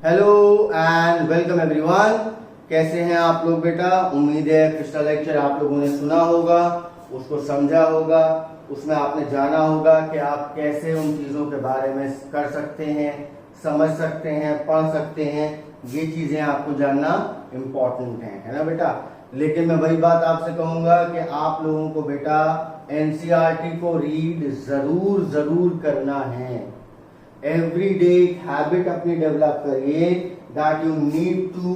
Hello and welcome everyone. कैसे हैं आप लोग बेटा? उम्मीद है पिछला लेक्चर आप लोगों ने सुना होगा, उसको समझा होगा, उसमें आपने जाना होगा कि आप कैसे उन चीजों के बारे में कर सकते हैं, समझ सकते हैं, पढ़ सकते हैं। ये चीजें आपको जानना इम्पोर्टेंट है ना बेटा? लेकिन मैं वही बात आपसे कहूंगा कि आप लोगों को बेटा एनसीईआरटी को रीड जरूर जरूर करना है। एवरी डे हैबिट अपनी डेवलप करिए that you need to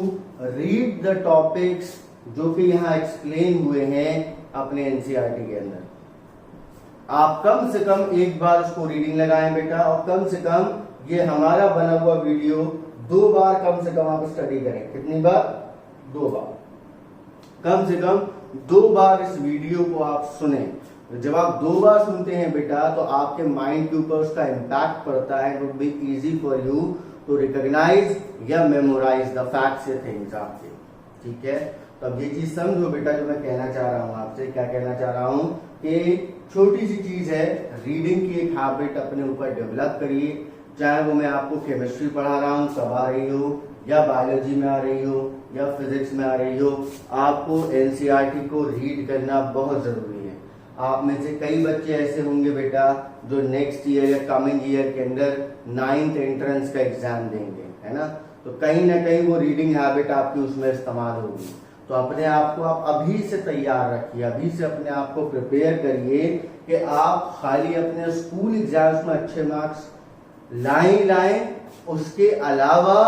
read the topics जो कि यहाँ एक्सप्लेन हुए हैं अपने एनसीईआरटी के अंदर। आप कम से कम एक बार उसको रीडिंग लगाएं बेटा, और कम से कम ये हमारा बना हुआ वीडियो 2 बार कम से कम आप स्टडी करें। कितनी बार? 2 बार। कम से कम 2 बार इस वीडियो को आप सुने। जब आप 2 बार सुनते हैं बेटा तो आपके माइंड के ऊपर उसका इम्पैक्ट पड़ता है। It would be easy for you to recognise या मेमोराइज द फैक्ट्स या थिंग्स आपके। ठीक है, तो अब ये चीज समझो बेटा जो मैं कहना चाह रहा हूं आपसे। क्या कहना चाह रहा हूं कि छोटी सी चीज है, रीडिंग की एक हैबिट अपने ऊपर डेवलप करिए। चाहे वो मैं आपको केमिस्ट्री पढ़ा रहा हूं, सब आ रही हो, या बायोलॉजी में आ रही हो, या फिजिक्स में आ रही हो, आपको एनसीईआरटी को रीड करना बहुत जरूरी है। आप में से कई बच्चे ऐसे होंगे बेटा जो नेक्स्ट ईयर या कमिंग ईयर के अंदर 9th एंट्रेंस का एग्जाम देंगे, है ना? तो कहीं ना कहीं वो रीडिंग हैबिट आपकी उसमें इस्तेमाल होगी। तो अपने आप को आप अभी से तैयार रखिए, अभी से अपने आप को प्रिपेयर करिए कि आप खाली अपने स्कूल एग्जाम्स में अच्छे मार्क्स लाएं, उसके अलावा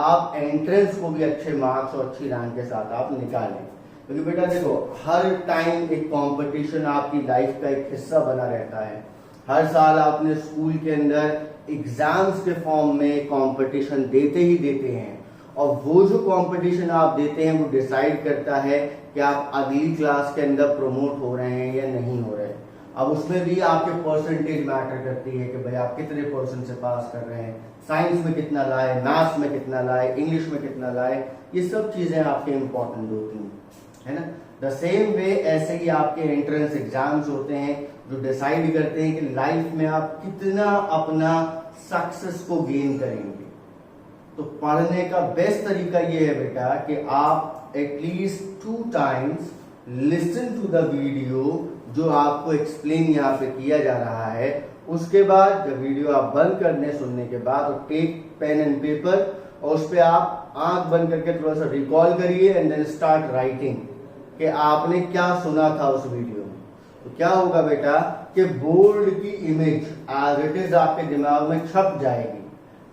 आप एंट्रेंस को भी अच्छे मार्क्स और अच्छी रैंक के साथ आप निकालें। क्योंकि बेटा देखो, हर टाइम एक कंपटीशन आपकी लाइफ का एक हिस्सा बना रहता है। हर साल आपने स्कूल के अंदर एग्जाम्स के फॉर्म में कंपटीशन देते ही देते हैं, और वो जो कंपटीशन आप देते हैं वो डिसाइड करता है कि आप अगली क्लास के अंदर प्रमोट हो रहे हैं या नहीं हो रहे हैं। अब उसमें भी आपके परसेंटेज मैटर करती है कि भाई आप कितने परसेंट से पास कर रहे हैं, साइंस में कितना लाए, मैथ्स में कितना लाए, इंग्लिश में कितना लाए। ये सब चीजें आपके इंपॉर्टेंट होती हैं, है ना? द सेम वे ऐसे ही आपके एंट्रेंस एग्जाम्स होते हैं जो डिसाइड करते हैं कि लाइफ में आप कितना अपना सक्सेस को गेन करेंगे। तो पढ़ने का बेस्ट तरीका ये है बेटा कि आप at least 2 times listen to the video जो आपको एक्सप्लेन यहाँ पे किया जा रहा है। उसके बाद जब वीडियो आप बंद करने सुनने के बाद तो टेक पेन एंड पेपर और उस पर आप आंख बंद करके थोड़ा सा रिकॉल करिए एंड देन स्टार्ट राइटिंग कि आपने क्या सुना था उस वीडियो में। तो क्या होगा बेटा कि बोर्ड की इमेज एज इट इज आपके दिमाग में छप जाएगी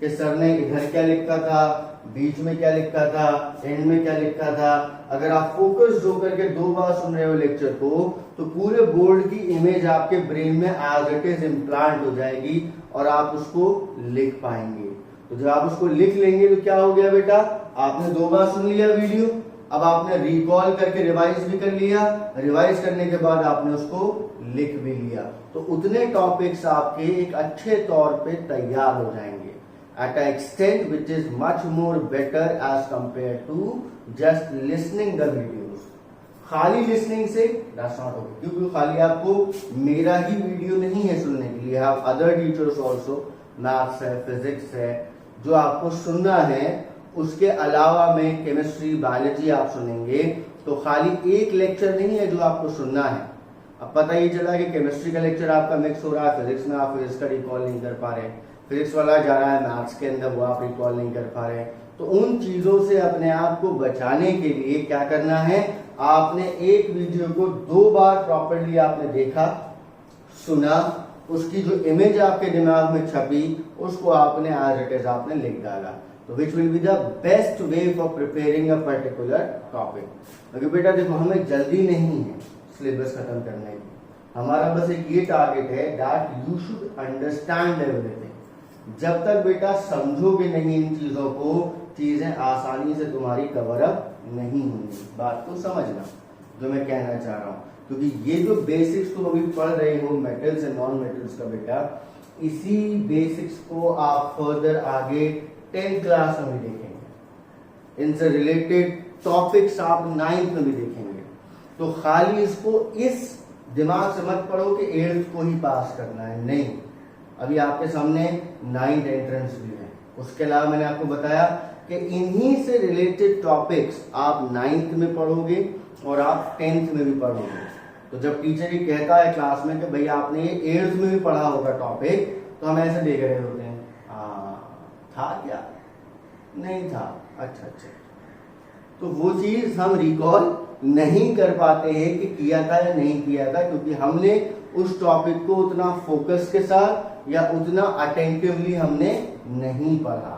कि सर ने इधर क्या लिखा था, बीच में क्या लिखा था, एंड में क्या लिखा था। अगर आप फोकस होकर के 2 बार सुन रहे हो लेक्चर को तो पूरे बोर्ड की इमेज आपके ब्रेन में एज इट इज इम्प्लांट हो जाएगी और आप उसको लिख पाएंगे। तो जब आप उसको लिख लेंगे तो क्या हो गया बेटा, आपने 2 बार सुन लिया वीडियो, अब आपने रिकॉल करके रिवाइज भी कर लिया, रिवाइज करने के बाद आपने उसको लिख भी लिया। तो उतने टॉपिक्स आपके एक अच्छे तौर पे तैयार हो जाएंगे at an extent which is much more better as compared to just listening the videos. खाली लिसनिंग से that's not okay, क्योंकि खाली आपको मेरा ही वीडियो नहीं है सुनने के लिए, आप अदर टीचर्स ऑल्सो, मैथ्स है, फिजिक्स है, जो आपको सुनना है। उसके अलावा में केमिस्ट्री, बायोलॉजी आप सुनेंगे। तो खाली एक लेक्चर नहीं है जो आपको सुनना है। अब पता ही चला कि केमिस्ट्री का लेक्चर आपका मिक्स हो रहा है, फिजिक्स में आप फिजिक्स का रिकॉल नहीं कर पा रहे, फिजिक्स वाला जा रहा है मैथ्स के अंदर, वो आप रिकॉल नहीं कर पा रहे। तो उन चीजों से अपने आप को बचाने के लिए क्या करना है, आपने एक वीडियो को 2 बार प्रॉपर्ली आपने देखा, सुना, उसकी जो इमेज आपके दिमाग में छपी उसको आपने एज इट इज आपने लिख डाला। तो which will be the best way for preparing a particular topic. क्योंकि बेटा देखो, हमें जल्दी नहीं है सिलेबस खत्म करने की, हमारा बस एक ये टारगेट है that you should understand everything. जब तक बेटा समझोगे नहीं इन चीजों को, चीजें आसानी से तुम्हारी कवर अप नहीं होंगी। बात को समझना जो मैं कहना चाह रहा हूं, क्योंकि ये जो बेसिक्स तुम अभी पढ़ रहे हो मेटल्स एंड नॉन मेटल्स का बेटा, इसी बेसिक्स को आप फर्दर आगे 10th क्लास में भी देखेंगे। इनसे रिलेटेड टॉपिक्स आप 9th में भी देखेंगे। तो खाली इसको इस दिमाग से मत पढ़ो कि 8th को ही पास करना है, नहीं। अभी आपके सामने 9th एंट्रेंस भी है। उसके अलावा मैंने आपको बताया कि इन्हीं से रिलेटेड टॉपिक्स आप 9th में पढ़ोगे और आप 10th में भी पढ़ोगे। तो जब टीचर ये कहता है क्लास में कि भाई आपने ये 8th में भी पढ़ा होगा टॉपिक, तो हम ऐसे देख रहे होते हैं, था क्या, नहीं था, अच्छा अच्छा। तो वो चीज हम रिकॉल नहीं कर पाते हैं कि किया था या नहीं किया था, क्योंकि हमने उस टॉपिक को उतना फोकस के साथ या उतना अटेंटिवली हमने नहीं पढ़ा।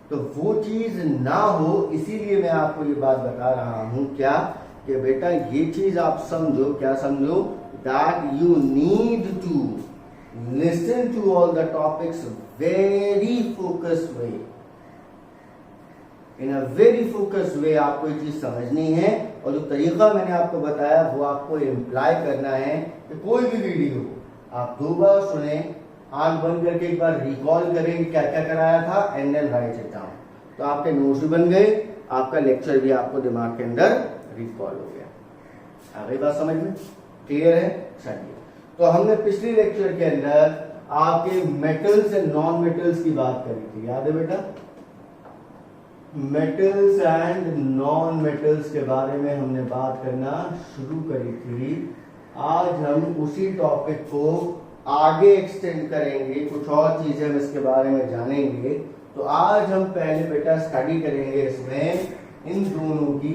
तो वो चीज ना हो, इसीलिए मैं आपको ये बात बता रहा हूं, क्या कि बेटा ये चीज आप समझो, क्या समझो, that you need to listen to all the topics very focused way, in a very focused way आपको ये चीज समझनी है। और जो तरीका मैंने आपको बताया वो आपको इम्प्लाई करना है कि कोई भी वीडियो आप 2 बार सुने, आंख बंद करके एक बार रिकॉल करें क्या क्या कराया था, and then write it down. तो आपके नोट्स भी बन गए, आपका लेक्चर भी आपको दिमाग के अंदर रिकॉल हो गया। आ गई बात समझ में, क्लियर है? चलिए, तो हमने पिछले लेक्चर के अंदर आपके मेटल्स एंड नॉन मेटल्स की बात करी थी, याद है बेटा? मेटल्स एंड नॉन मेटल्स के बारे में हमने बात करना शुरू करी थी। आज हम उसी टॉपिक को आगे एक्सटेंड करेंगे, कुछ और चीजें हम इसके बारे में जानेंगे। तो आज हम पहले बेटा स्टडी करेंगे इसमें इन दोनों की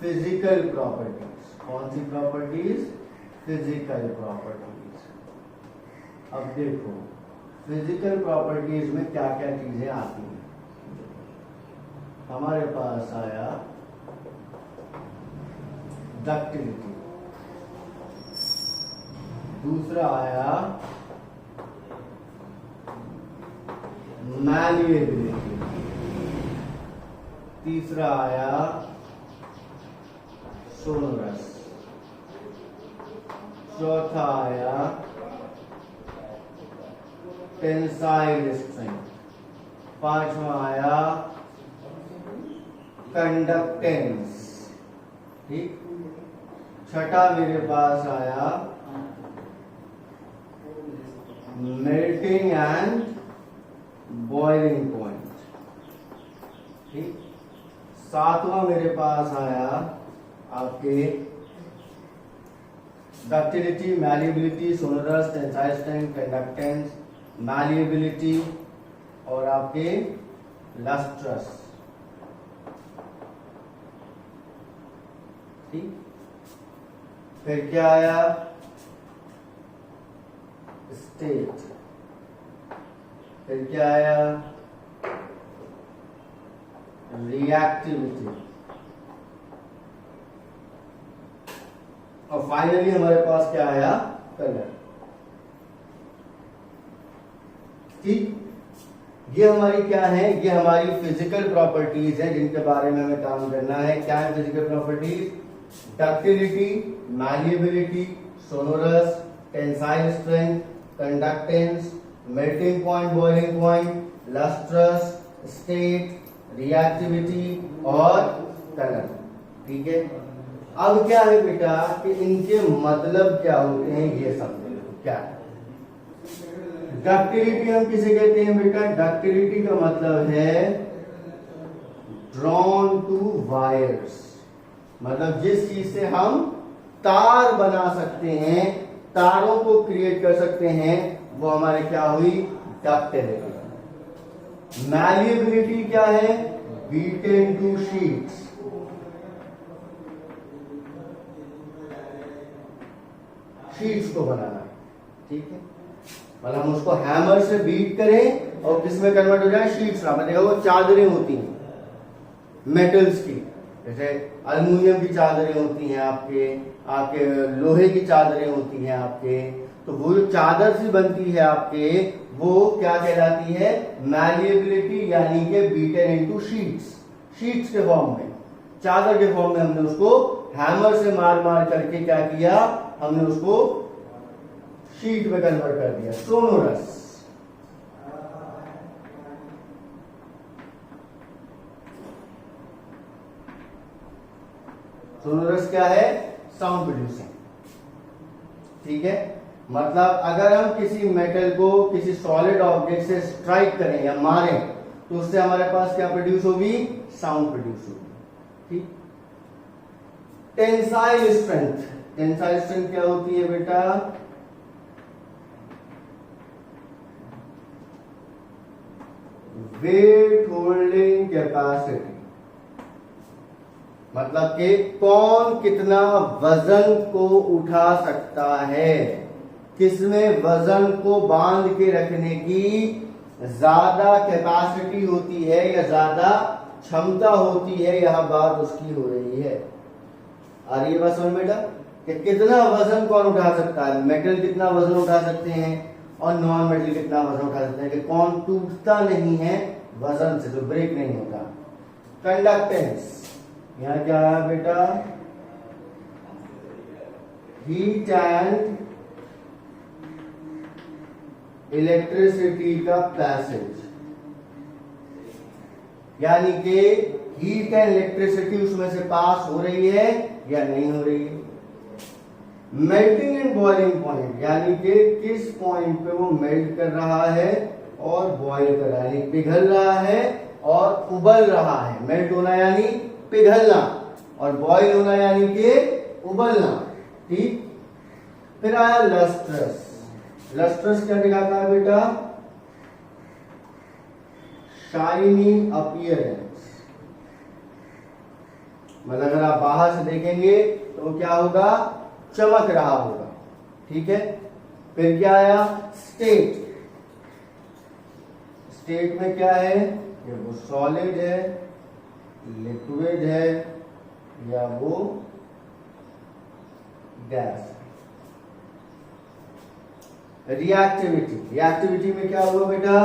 फिजिकल प्रॉपर्टीज। कौन सी प्रॉपर्टीज? Physical properties. अब देखो फिजिकल प्रॉपर्टीज में क्या क्या चीजें आती हैं। हमारे पास आया डक्टिलिटी, दूसरा आया मैलिएबिलिटी, तीसरा आया सोनोरस, चौथा आया टेंसाइल स्ट्रेंथ, पांचवा आया कंडक्टेंस, ठीक। छठा मेरे पास आया मेल्टिंग एंड बॉइलिंग पॉइंट, ठीक। सातवां मेरे पास आया आपके ductility, malleability, sonorous, tensile strength, conductance, malleability और आपके लस्ट्रस, ठीक। फिर क्या आया? स्टेट। फिर क्या आया? रिएक्टिविटी। और फाइनली हमारे पास क्या आया? कलर, ठीक। ये हमारी क्या है? ये हमारी फिजिकल प्रॉपर्टीज है जिनके बारे में हमें काम करना है। क्या है physical properties? Ductility, malleability, sonorous, tensile strength, conductance, melting point, boiling point, lustrous, state, reactivity और कलर, ठीक है। अब क्या है बेटा कि इनके मतलब क्या होते हैं ये समझो। क्या डक्टिलिटी हम किसे कहते हैं बेटा? डक्टिलिटी का मतलब है ड्रॉन टू वायर्स, मतलब जिस चीज से हम तार बना सकते हैं, तारों को क्रिएट कर सकते हैं, वो हमारे क्या हुई? डक्टिलिटी। मैलिएबिलिटी क्या है? बीटन टू शीट्स, शीट्स को बनाना, ठीक है। मतलब हम उसको हैमर से बीट करें और किसमें कन्वर्ट हो जाए? शीट्स में। देखो वो चादरें होती हैं मेटल्स की, जैसे अल्युमिनियम की चादरें होती हैं आपके लोहे की चादरें होती हैं आपके। तो वो जो चादर सी बनती है आपके, वो क्या कहलाती है? मैलिएबिलिटी, यानी कि बीटन इनटू शीट्स, शीट्स के फॉर्म में, चादर के फॉर्म में हमने उसको हैमर से मार मार करके क्या किया? हमने उसको शीट में कन्वर्ट कर दिया। सोनोरस, सोनोरस क्या है? साउंड प्रोड्यूसिंग, ठीक है। मतलब अगर हम किसी मेटल को किसी सॉलिड ऑब्जेक्ट से स्ट्राइक करें या मारें तो उससे हमारे पास क्या प्रोड्यूस होगी, साउंड प्रोड्यूस होगी। ठीक। टेंसाइल स्ट्रेंथ, टेंसाइल स्ट्रेंथ क्या होती है बेटा, वेट होल्डिंग कैपेसिटी, मतलब कि कौन कितना वजन को उठा सकता है, किसमें वजन को बांध के रखने की ज्यादा कैपेसिटी होती है या ज्यादा क्षमता होती है, यह बात उसकी हो रही है। आ रही है बात समझ बेटा, कि कितना वजन कौन उठा सकता है, मेटल कितना वजन उठा सकते हैं और नॉन मेटल कितना वजन उठा सकते हैं, कि कौन टूटता नहीं है वजन से, तो ब्रेक नहीं होता। कंडक्टेंस, यहां क्या है बेटा, हीट एंड इलेक्ट्रिसिटी का पैसेज, यानी कि हीट एंड इलेक्ट्रिसिटी उसमें से पास हो रही है या नहीं हो रही है। मेल्टिंग एंड बॉइलिंग पॉइंट, यानी कि किस पॉइंट पे वो मेल्ट कर रहा है और बॉयल कर रहा है, यानी पिघल रहा है और उबल रहा है। मेल्ट होना यानी पिघलना और बॉयल होना यानी कि उबलना। ठीक। फिर आया लस्ट्रस, लस्ट्रस क्या दिखाता है बेटा, शाइनी अपीयरेंस, मतलब अगर आप बाहर से देखेंगे तो क्या होगा, चमक रहा होगा। ठीक है। फिर क्या आया, स्टेट, स्टेट में क्या है, कि वो सॉलिड है, लिक्विड है या वो गैस। रिएक्टिविटी, रिएक्टिविटी में क्या हुआ बेटा,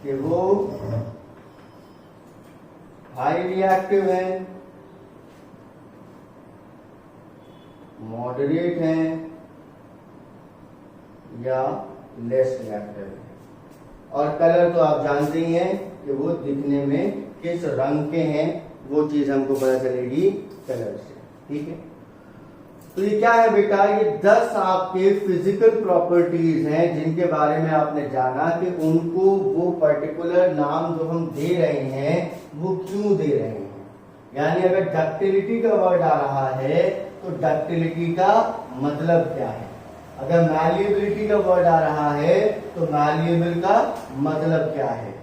कि वो हाई रिएक्टिव है, मॉडरेट है या लेस रिएक्टिव है। और कलर तो आप जानते ही हैं कि वो दिखने में किस रंग के हैं, वो चीज हमको पता चलेगी कलर से। ठीक है। तो ये क्या है बेटा, ये 10 आपके फिजिकल प्रॉपर्टीज हैं जिनके बारे में आपने जाना कि उनको वो पर्टिकुलर नाम जो हम दे रहे हैं वो क्यों दे रहे हैं। यानी अगर डक्टिलिटी का वर्ड आ रहा है तो डक्टिलिटी का मतलब क्या है, अगर मैलिएबिलिटी का वर्ड आ रहा है तो मैलिएबल का मतलब क्या है,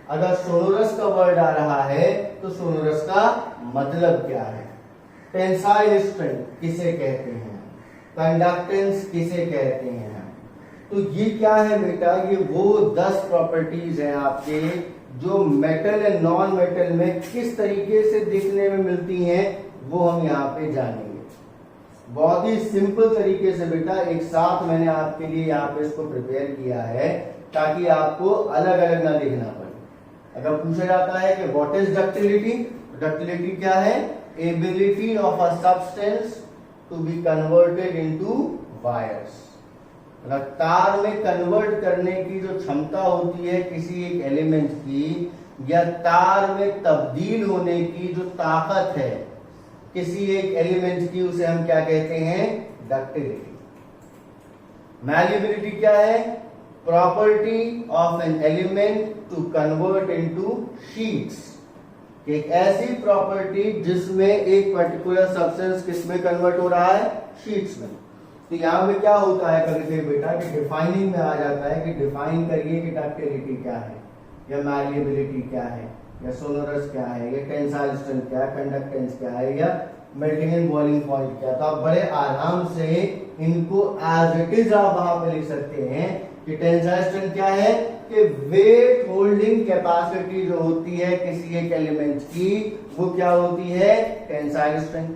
अगर सोनोरस का वर्ड आ रहा है तो सोनोरस का मतलब क्या है। टेंसाइल स्ट्रेंथ किसे कहते हैं, कंडक्टेंस किसे कहते हैं। तो ये क्या है बेटा, ये वो 10 प्रॉपर्टीज हैं आपके जो मेटल एंड नॉन मेटल में किस तरीके से दिखने में मिलती हैं, वो हम यहाँ पे जानेंगे। बहुत ही सिंपल तरीके से बेटा, एक साथ मैंने आपके लिए यहाँ पे इसको प्रिपेयर किया है ताकि आपको अलग अलग ना देखना पड़े। अगर पूछा जाता है कि व्हाट इज डक्टिलिटी, डक्टिलिटी क्या है, ability of a substance to be converted into wires, मतलब तार में कन्वर्ट करने की जो क्षमता होती है किसी एक एलिमेंट की, या तार में तब्दील होने की जो ताकत है किसी एक एलिमेंट की, उसे हम क्या कहते हैं, डक्टिलिटी। मैलिएबिलिटी क्या है, property of an element to convert into sheets, एक ऐसी प्रॉपर्टी जिसमें एक पर्टिकुलर सब्सटेंस किसमें कन्वर्ट हो रहा है, शीट्स में। तो यहाँ पे क्या होता है कभी कभी बेटा कि डिफाइनिंग में आ जाता है कि डिफाइन करिए कि डक्टिलिटी क्या है, या मैलिएबिलिटी क्या है, या सोनोरस क्या है, या टेंसाइल स्ट्रेंथ क्या है, कंडक्टेंस क्या है, या मेल्टिंग एंड बॉइलिंग पॉइंट क्या है। तो आप बड़े आराम से इनको एज इट इज आप वहां पे लिख सकते हैं कि टेंसाइल स्ट्रेंथ क्या है, कि वेट होल्डिंग कैपेसिटी जो होती है किसी एक एलिमेंट की, वो क्या होती है, टेंसाइल स्ट्रेंथ।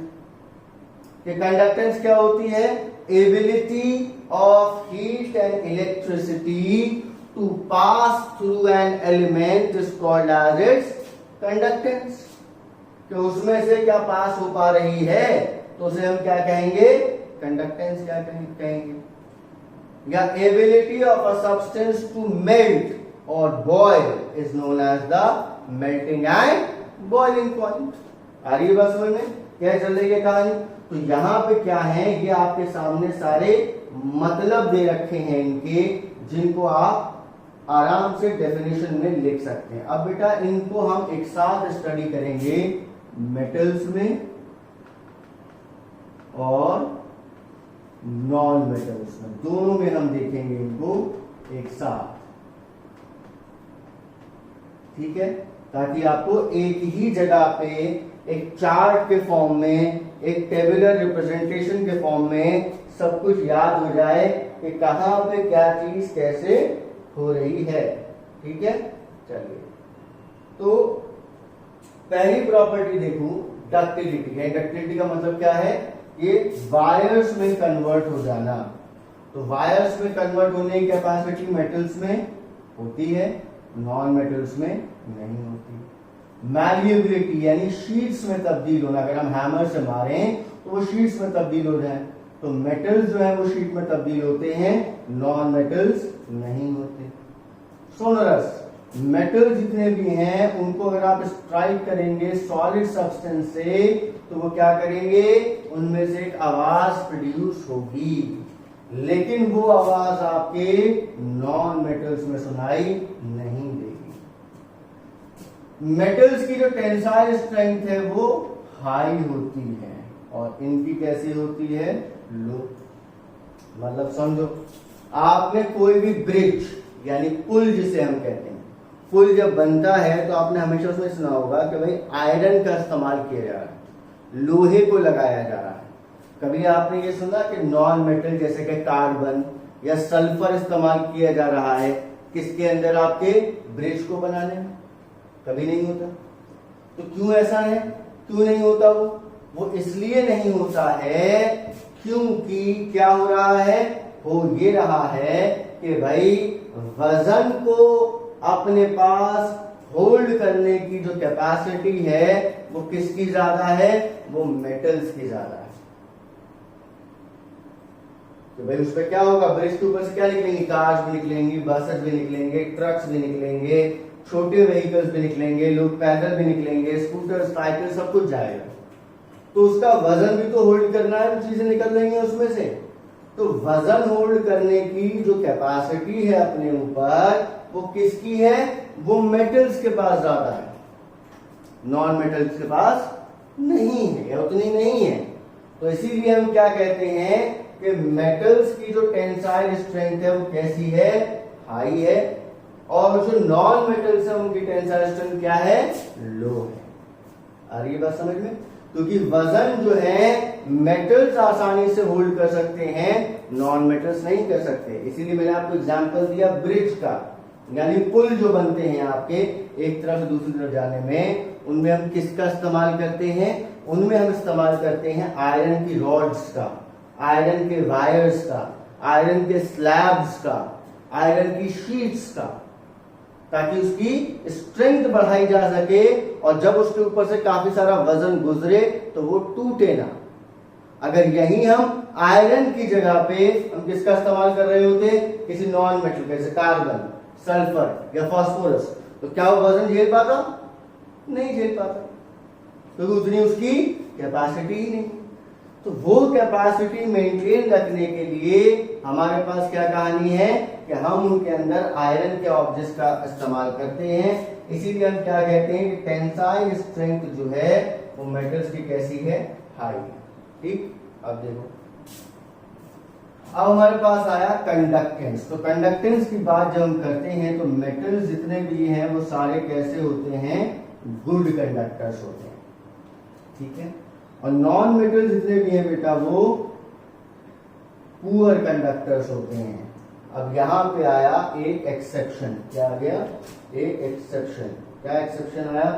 कि कंडक्टेंस क्या होती है, ability of heat and electricity to pass through an element is called as its conductance. कि उसमें से क्या पास हो पा रही है तो उसे हम क्या कहेंगे, कंडक्टेंस क्या कहेंगे। या ability of a substance to melt और boil is known as the melting and boiling point. आ रही है बात समझ में, क्या चल रही है कहानी। तो यहाँ पे क्या है, ये आपके सामने सारे मतलब दे रखे हैं इनके, जिनको आप आराम से डेफिनेशन में लिख सकते हैं। अब बेटा इनको हम एक साथ स्टडी करेंगे, मेटल्स में और नॉन मेटल्स में, दोनों में हम देखेंगे इनको एक साथ, ठीक है, ताकि आपको एक ही जगह पे एक चार्ट के फॉर्म में, एक टेबुलर रिप्रेजेंटेशन के फॉर्म में सब कुछ याद हो जाए कि कहां पे क्या चीज कैसे हो रही है। ठीक है, चलिए तो पहली प्रॉपर्टी देखो डक्टिलिटी है। डक्टिलिटी का मतलब क्या है? ये वायर्स में कन्वर्ट हो जाना। तो वायर्स में कन्वर्ट होने की कैपेसिटी मेटल्स में होती है, नॉन मेटल्स में नहीं होती। मैल्यूबिलिटी यानी शीट्स में तब्दील होना, अगर हम हैमर से मारें तो वो शीट्स में तब्दील हो जाए, तो मेटल्स जो है वो शीट में तब्दील होते हैं, नॉन मेटल्स नहीं होते। सोनरस, मेटल जितने भी हैं उनको अगर आप स्ट्राइक करेंगे सॉलिड सब्सटेंस से तो वो क्या करेंगे, उनमें से एक आवाज प्रोड्यूस होगी, लेकिन वो आवाज आपके नॉन मेटल्स में सुनाई नहीं देगी। मेटल्स की जो टेंसाइल स्ट्रेंथ है वो हाई होती है और इनकी कैसी होती है, लो। मतलब समझो, आपने कोई भी ब्रिज यानी पुल जिसे हम कहते हैं, पुल जब बनता है तो आपने हमेशा उसमें सुना होगा कि भाई आयरन का इस्तेमाल किया जा रहा है, लोहे को लगाया जा रहा है। कभी आपने ये सुना कि नॉन मेटल जैसे कि कार्बन या सल्फर इस्तेमाल किया जा रहा है किसके अंदर, आपके ब्रिज को बनाने में? कभी नहीं होता। तो क्यों ऐसा है, क्यों नहीं होता? वो इसलिए नहीं होता है क्योंकि क्या हो रहा है, हो ये रहा है कि भाई वजन को अपने पास होल्ड करने की जो कैपेसिटी है वो किसकी ज्यादा है, वो मेटल्स की ज्यादा है। तो भाई उस पर क्या होगा, ब्रिज के ऊपर से क्या निकलेंगी, कार्स भी निकलेंगी, बसेस भी निकलेंगे, ट्रक्स भी निकलेंगे, छोटे व्हीकल्स भी निकलेंगे, लोग पैदल भी निकलेंगे, स्कूटर, साइकिल, सब कुछ जाएगा। तो उसका वजन भी तो होल्ड करना है, चीजें निकल रही हैं उसमें से। तो वजन होल्ड करने की जो कैपेसिटी है अपने ऊपर वो किसकी है, वो मेटल्स के पास ज्यादा है, नॉन मेटल्स के पास नहीं है या उतनी नहीं है। तो इसीलिए हम क्या कहते हैं कि मेटल्स की जो टेंसाइल स्ट्रेंथ है वो कैसी है, हाई है, और जो नॉन मेटल्स है उनकी टेंसाइल स्ट्रेंथ क्या है, लो है। आ रही है बात समझ में? क्योंकि वजन जो है मेटल्स आसानी से होल्ड कर सकते हैं, नॉन मेटल्स नहीं कर सकते। इसीलिए मैंने आपको एग्जांपल दिया ब्रिज का, यानी पुल जो बनते हैं आपके एक तरफ से दूसरी तरफ जाने में, उनमें हम किसका इस्तेमाल करते हैं, उनमें हम इस्तेमाल करते हैं आयरन की रॉड्स का, आयरन के वायर्स का, आयरन के स्लैब्स का, आयरन की शीट्स का, ताकि उसकी स्ट्रेंथ बढ़ाई जा सके और जब उसके ऊपर से काफी सारा वजन गुजरे तो वो टूटे ना। अगर यही हम आयरन की जगह पे हम किसका इस्तेमाल कर रहे होते, किसी नॉन मेटल जैसे कार्बन, सल्फर या फास्फोरस, तो क्या वो वजन झेल पाता? नहीं झेल पाता, क्योंकि उतनी उसकी कैपेसिटी ही नहीं। तो वो कैपेसिटी मेंटेन रखने के लिए हमारे पास क्या कहानी है कि हम उनके अंदर आयरन के ऑब्जेक्ट्स का इस्तेमाल करते हैं। इसीलिए हम क्या कहते हैं कि टेंसाइल स्ट्रेंथ जो है वो मेटल्स की कैसी है, हाई है। ठीक, अब देखो, अब हमारे पास आया कंडक्टेंस। तो कंडक्टेंस की बात जब हम करते हैं तो मेटल्स जितने भी हैं वो सारे कैसे होते हैं, गुड कंडक्टर्स होते हैं। ठीक है, और नॉन मेटल जितने भी हैं बेटा वो पुअर कंडक्टर्स होते हैं। अब यहां पे आया एक एक्सेप्शन, क्या आ गया, एक एक्सेप्शन। क्या एक्सेप्शन आया?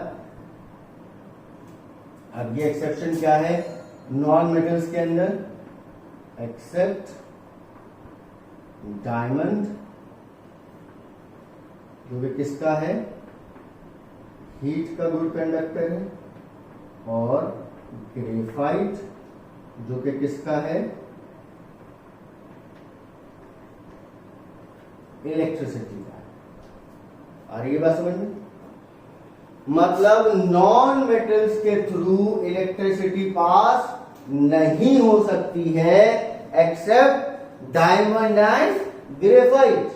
अब ये एक्सेप्शन क्या है, नॉन मेटल्स के अंदर, एक्सेप्ट डायमंड जो कि किसका है, हीट का गुड कंडक्टर है, और ग्रेफाइट जो कि किसका है, इलेक्ट्रिसिटी का। आ रही है बात समझ में? मतलब नॉन मेटल्स के थ्रू इलेक्ट्रिसिटी पास नहीं हो सकती है एक्सेप्ट डायमंड एंड ग्रेफाइट।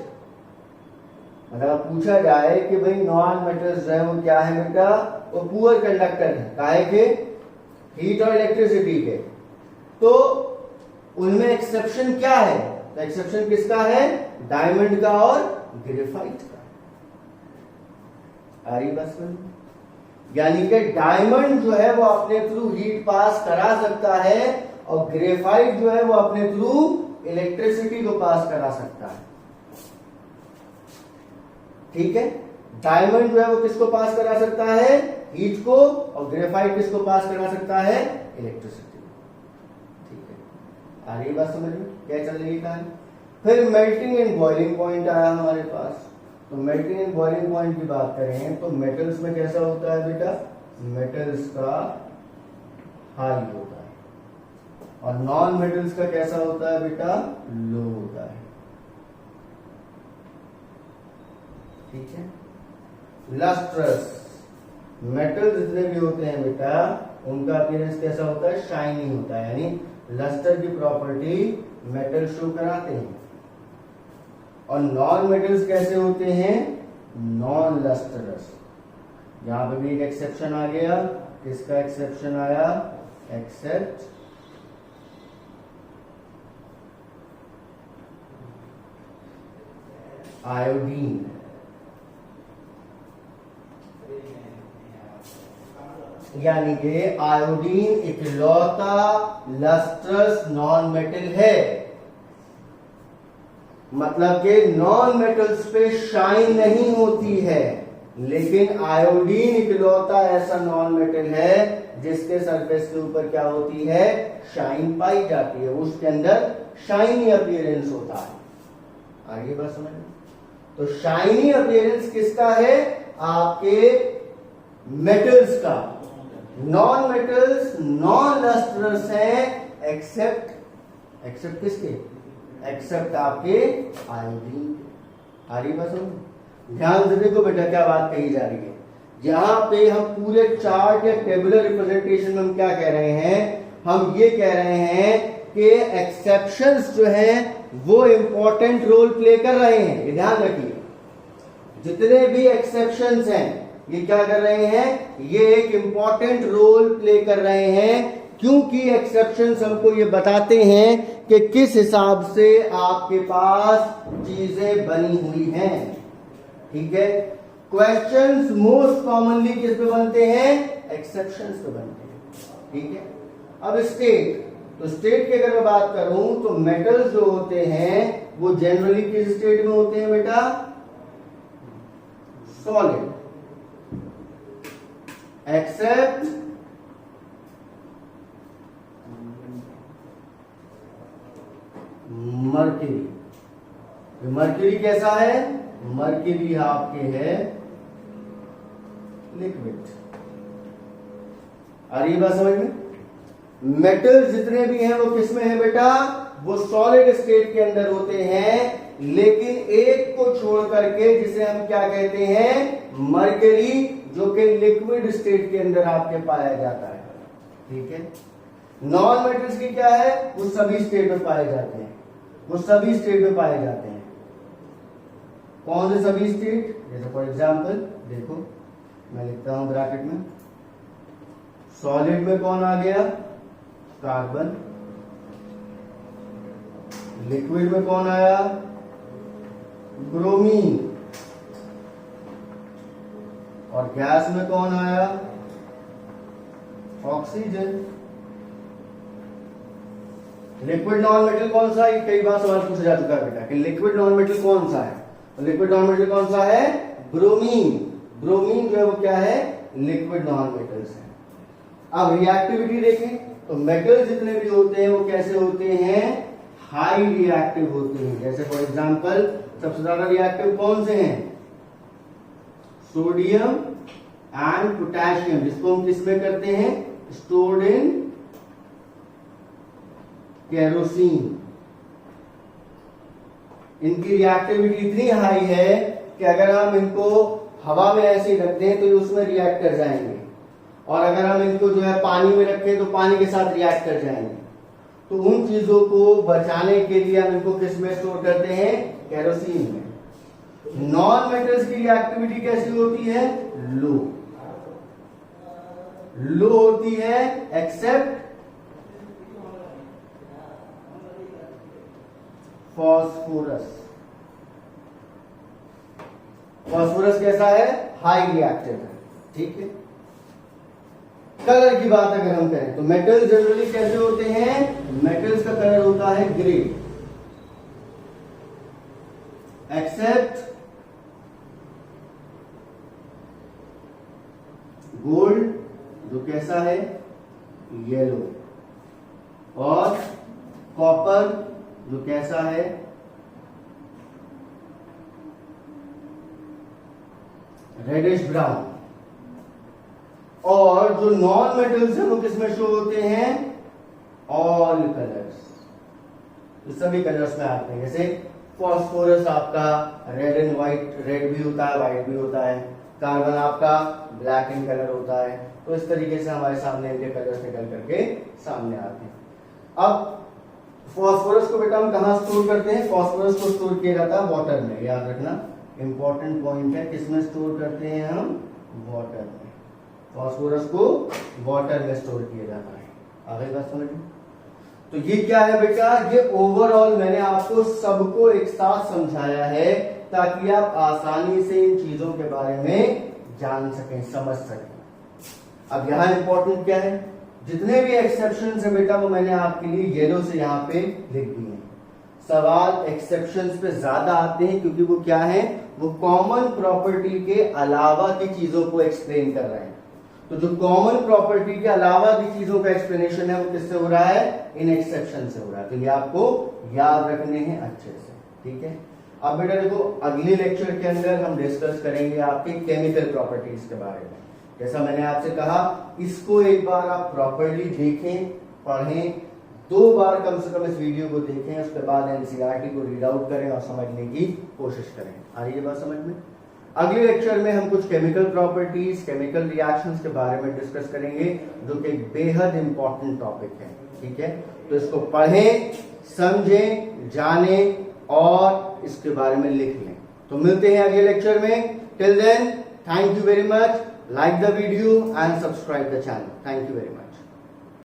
अगर पूछा जाए कि भाई नॉन मेटल्स जो है वो क्या है बेटा, वो पुअर कंडक्टर है, काहे के, हीट और इलेक्ट्रिसिटी के, तो उनमें एक्सेप्शन क्या है, तो एक्सेप्शन किसका है, डायमंड का और ग्रेफाइट का। आ रही बस में, यानी कि डायमंड जो है वो अपने थ्रू हीट पास करा सकता है और ग्रेफाइट जो है वो अपने थ्रू इलेक्ट्रिसिटी को पास करा सकता है। ठीक है, डायमंड जो है वो किसको पास करा सकता है, हीट को, और ग्रेफाइट किसको पास करा सकता है, इलेक्ट्रिसिटी। ठीक है, आ रही बात समझ में, क्या चल रही है। फिर मेल्टिंग एंड बॉइलिंग पॉइंट आया हमारे पास। तो मेल्टिंग एंड बॉइलिंग पॉइंट की बात करें तो मेटल्स में कैसा होता है बेटा, मेटल्स का हाई होता है और नॉन मेटल्स का कैसा होता है बेटा, लो होता है। ठीक है, लस्ट्रस, मेटल जितने भी होते हैं बेटा उनका अपीयरेंस कैसा होता है, शाइनी होता है, यानी लस्टर की प्रॉपर्टी मेटल शो कराते हैं। और नॉन मेटल्स कैसे होते हैं, नॉन लस्टरस। यहां पे भी एक एक्सेप्शन आ गया, किसका एक्सेप्शन आया, एक्सेप्ट आयोडीन। यानी कि आयोडीन इकलौता लस्ट्रस नॉन मेटल है, मतलब कि नॉन मेटल्स पे शाइन नहीं होती है, लेकिन आयोडीन इकलौता ऐसा नॉन मेटल है जिसके सरफेस के ऊपर क्या होती है, शाइन पाई जाती है, उसके अंदर शाइनी अपीयरेंस होता है। आगे बात समझ, तो शाइनी अपीयरेंस किसका है, आपके मेटल्स का। नॉन मेटल्स नॉन लस्ट्रस है एक्सेप्ट, एक्सेप्ट किसके, एक्सेप्ट आपके आयोडीन। आ रही बात समझ, ध्यान से देखो बेटा क्या बात कही जा रही है। यहां पे हम पूरे चार्ट या टेबुलर रिप्रेजेंटेशन में हम क्या कह रहे हैं, हम ये कह रहे हैं कि एक्सेप्शंस जो हैं वो इंपॉर्टेंट रोल प्ले कर रहे हैं। ये ध्यान रखिए, जितने भी एक्सेप्शंस हैं ये क्या कर रहे हैं, ये एक इंपॉर्टेंट रोल प्ले कर रहे हैं, क्योंकि एक्सेप्शंस हमको ये बताते हैं कि किस हिसाब से आपके पास चीजें बनी हुई हैं। ठीक है, क्वेश्चंस मोस्ट कॉमनली किस पे बनते हैं, एक्सेप्शंस पे बनते हैं। ठीक है, अब स्टेट, तो स्टेट की अगर मैं बात करूं तो मेटल्स जो होते हैं वो जनरली किस स्टेट में होते हैं बेटा, सॉलिड, एक्सेप्ट मर्क्यूरी। मर्क्यूरी कैसा है, मर्क्यूरी आपके है लिक्विड। आ रही बात समझ में, मेटल जितने भी हैं वो किस में है बेटा, वो सॉलिड स्टेट के अंदर होते हैं, लेकिन एक को छोड़ करके जिसे हम क्या कहते हैं, मर्क्यूरी, जो कि लिक्विड स्टेट के अंदर आपके पाया जाता है। ठीक है, नॉन मेटल्स की क्या है, वो सभी स्टेट में पाए जाते हैं, वो सभी स्टेट में पाए जाते हैं। कौन से सभी स्टेट, जैसे फॉर एग्जांपल देखो मैं लिखता हूं ब्रैकेट में, सॉलिड में कौन आ गया, कार्बन, लिक्विड में कौन आया, ब्रोमीन, और गैस में कौन आया, ऑक्सीजन। लिक्विड नॉन मेटल कौन सा है, कई बार सवाल पूछा जा चुका है बेटा कि लिक्विड नॉन मेटल कौन सा है, तो लिक्विड नॉन मेटल कौन सा है, ब्रोमीन। ब्रोमीन जो है वो क्या है, लिक्विड नॉन मेटल्स है। अब रिएक्टिविटी देखें तो मेटल जितने भी होते हैं वो कैसे होते हैं, हाई रिएक्टिव होते हैं। जैसे फॉर एग्जांपल सबसे ज्यादा रिएक्टिव कौन से हैं, सोडियम एंड पोटेशियम, जिसको हम किसमें करते हैं, स्टोर्ड इन केरोसिन। इनकी रिएक्टिविटी इतनी हाई है कि अगर हम इनको हवा में ऐसे ही रख दें तो ये उसमें रिएक्ट कर जाएंगे, और अगर हम इनको जो है पानी में रखें तो पानी के साथ रिएक्ट कर जाएंगे। तो उन चीजों को बचाने के लिए हम इनको किस में स्टोर करते हैं, केरोसिन में। नॉन मेटल्स की रिएक्टिविटी कैसी होती है? लो होती है, एक्सेप्ट फॉस्फोरस। फॉस्फोरस कैसा है? हाई रिएक्टिव है। ठीक है। कलर की बात अगर हम करें तो मेटल्स जनरली कैसे होते हैं? मेटल्स का कलर होता है ग्रे, एक्सेप्ट गोल्ड जो कैसा है? येलो, और कॉपर जो कैसा है? Reddish brown. और जो नॉन मेटल्स है वो किसमें शो होते हैं? ऑल कलर्स, तो सभी कलर्स में आते हैं। जैसे फॉस्फोरस आपका रेड एंड व्हाइट, रेड भी होता है, व्हाइट भी होता है। कार्बन आपका ब्लैक इन कलर होता है। तो इस तरीके से हमारे सामने इनके कलर्स निकल करके सामने आते हैं। अब फॉस्फोरस को बेटा हम कहां स्टोर करते हैं? फॉस्फोरस को स्टोर किया जाता है वाटर में, याद रखना, इंपॉर्टेंट पॉइंट है। किसमें स्टोर करते हैं हम? वाटर में। फॉस्फोरस को वाटर में स्टोर किया जाता है। आगे बात समझ में? तो ये क्या है बेटा? ये ओवरऑल मैंने आपको सबको एक साथ समझाया है ताकि आप आसानी से इन चीजों के बारे में जान सकें, समझ सकें। अब यहां इंपॉर्टेंट क्या है? जितने भी एक्सेप्शंस है बेटा वो मैंने आपके लिए येलो से यहां पे लिख दिए हैं। सवाल एक्सेप्शंस पे ज्यादा आते हैं क्योंकि वो क्या है? वो कॉमन प्रॉपर्टी के अलावा की चीजों को एक्सप्लेन कर रहे हैं। तो जो कॉमन प्रॉपर्टी के अलावा की चीजों का एक्सप्लेनेशन है वो किससे हो रहा है? इन एक्सेप्शन से हो रहा है। तो ये आपको याद रखने हैं अच्छे से। ठीक है। अब बेटा देखो, अगले लेक्चर के अंदर हम डिस्कस करेंगे आपके केमिकल प्रॉपर्टीज के बारे में। जैसा मैंने आपसे कहा, इसको एक बार आप प्रॉपर्ली देखें, पढ़ें, 2 बार कम से कम इस वीडियो को देखें, उसके बाद एनसीईआरटी को रीड आउट करें और समझने की कोशिश करें। आ रही है बात समझ में? अगले लेक्चर में हम कुछ केमिकल प्रॉपर्टीज, केमिकल रिएक्शंस के बारे में डिस्कस करेंगे जो कि एक बेहद इंपॉर्टेंट टॉपिक है। ठीक है। तो इसको पढ़ें, समझें, जानें और इसके बारे में लिख लें। तो मिलते हैं अगले लेक्चर में। Till then, thank you very much. Like the video and subscribe the channel. Thank you very much.